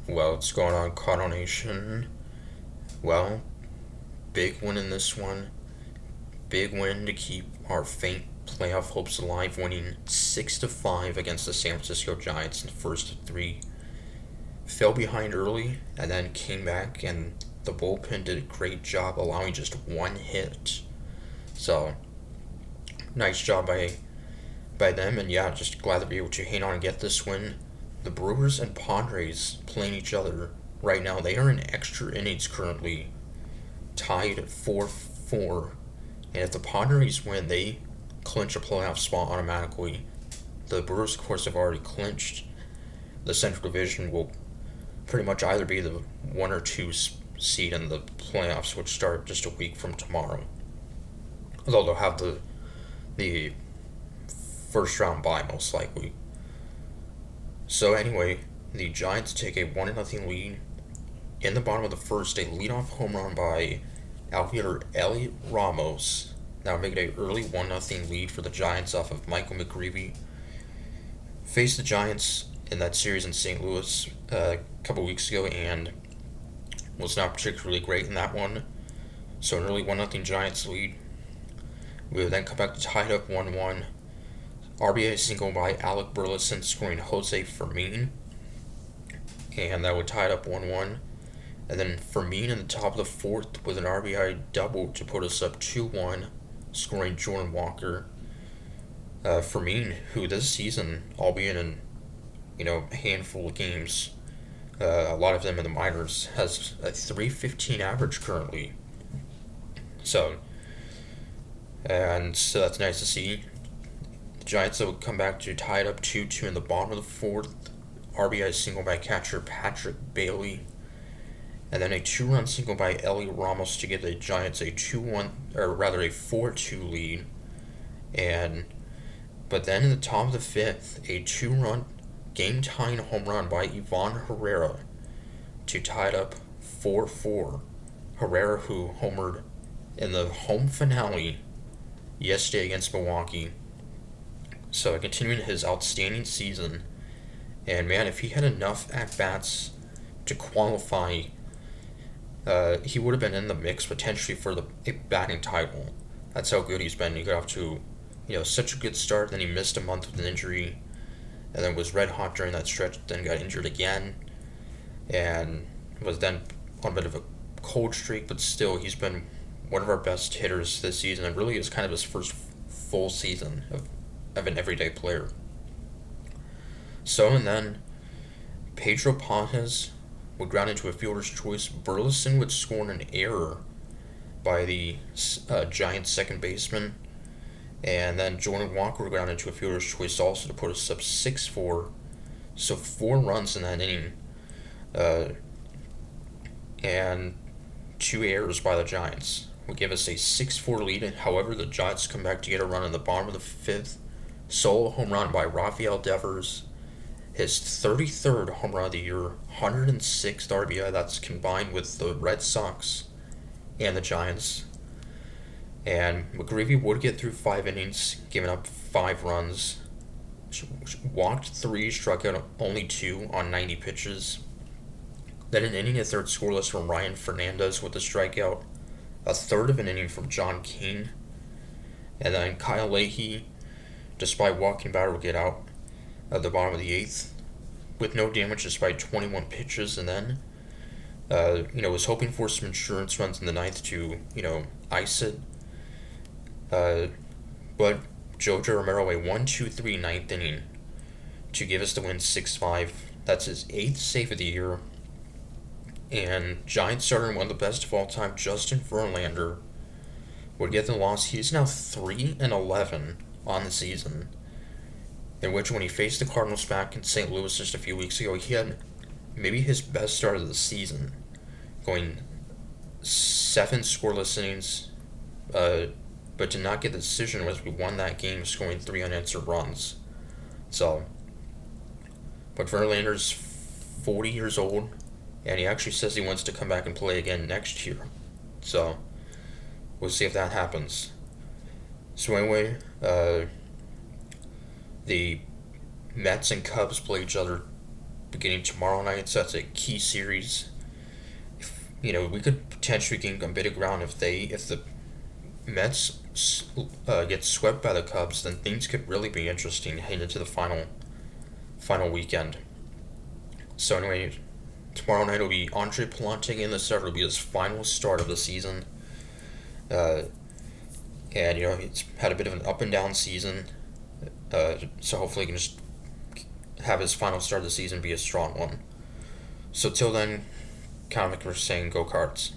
Well, what's going on, Cardinal Nation? Well, big win in this one. Big win to keep our faint playoff hopes alive, winning 6-5 against the San Francisco Giants in the first three. Fell behind early and then came back, and the bullpen did a great job allowing just one hit. So, nice job by them, and yeah, just glad to be able to hang on and get this win. The Brewers and Padres playing each other right now. They are in extra innings currently, tied at 4-4. And if the Padres win, they clinch a playoff spot automatically. The Brewers, of course, have already clinched. The Central Division will pretty much either be the 1 or 2 seed in the playoffs, which start just a week from tomorrow. Although they'll have the first round bye most likely. So anyway, the Giants take a 1-0 lead. In the bottom of the first, a leadoff home run by outfielder Elliot Ramos. Now make it an early 1-0 lead for the Giants off of Michael McGreevy. Faced the Giants in that series in St. Louis a couple weeks ago and was not particularly great in that one. So an early 1-0 Giants lead. We would then come back to tie it up 1-1. RBI single by Alec Burleson scoring Jose Fermin. And that would tie it up 1-1. And then Fermin in the top of the fourth with an RBI double to put us up 2-1, scoring Jordan Walker. Fermin, who this season, albeit in a handful of games, a lot of them in the minors, has a 315 average currently. So that's nice to see. The Giants will come back to tie it up 2-2 in the bottom of the fourth. RBI single by catcher Patrick Bailey. And then a 2-run single by Elliot Ramos to give the Giants a 4-2 lead. But then in the top of the fifth, a 2-run game-tying home run by Ivan Herrera to tie it up 4-4. Herrera, who homered in the home finale yesterday against Milwaukee. So continuing his outstanding season. And man, if he had enough at-bats to qualify, he would have been in the mix potentially for the batting title. That's how good he's been. He got off to, such a good start. Then he missed a month with an injury, and then was red hot during that stretch. Then got injured again, and was then on a bit of a cold streak. But still, he's been one of our best hitters this season, and really is kind of his first full season of an everyday player. So, and then Pedro Pages would ground into a fielder's choice. Burleson would score an error by the Giants second baseman. And then Jordan Walker would ground into a fielder's choice also to put us up 6-4. So 4 runs in that inning. And 2 errors by the Giants would give us a 6-4 lead. However, the Giants come back to get a run in the bottom of the fifth. Solo home run by Rafael Devers. His 33rd home run of the year, 106th RBI. That's combined with the Red Sox and the Giants. And McGreevy would get through 5 innings, giving up 5 runs. Walked 3, struck out only 2 on 90 pitches. Then an inning, a third scoreless from Ryan Fernandez with a strikeout. A third of an inning from John King. And then Kyle Leahy, despite walking batter, would get out at the bottom of the 8th with no damage despite 21 pitches. And then, was hoping for some insurance runs in the 9th to, ice it. But Jojo Romero, a 1-2-3 ninth inning to give us the win 6-5. That's his 8th save of the year. And Giants starter and one of the best of all time, Justin Verlander, would get the loss. He's now 3-11 on the season, in which when he faced the Cardinals back in St. Louis just a few weeks ago, he had maybe his best start of the season, going 7 scoreless innings, but did not get the decision as we won that game, scoring 3 unanswered runs. But Verlander's 40 years old, and he actually says he wants to come back and play again next year. So, we'll see if that happens. So anyway, the Mets and Cubs play each other beginning tomorrow night, so that's a key series. We could potentially gain a bit of ground if the Mets get swept by the Cubs, then things could really be interesting heading into the final weekend. So anyway, tomorrow night will be Andre Palante in the start. It'll be his final start of the season. Uh, and he's had a bit of an up and down season. So hopefully he can just have his final start of the season be a strong one. So till then, kind of like we're saying, go Cards.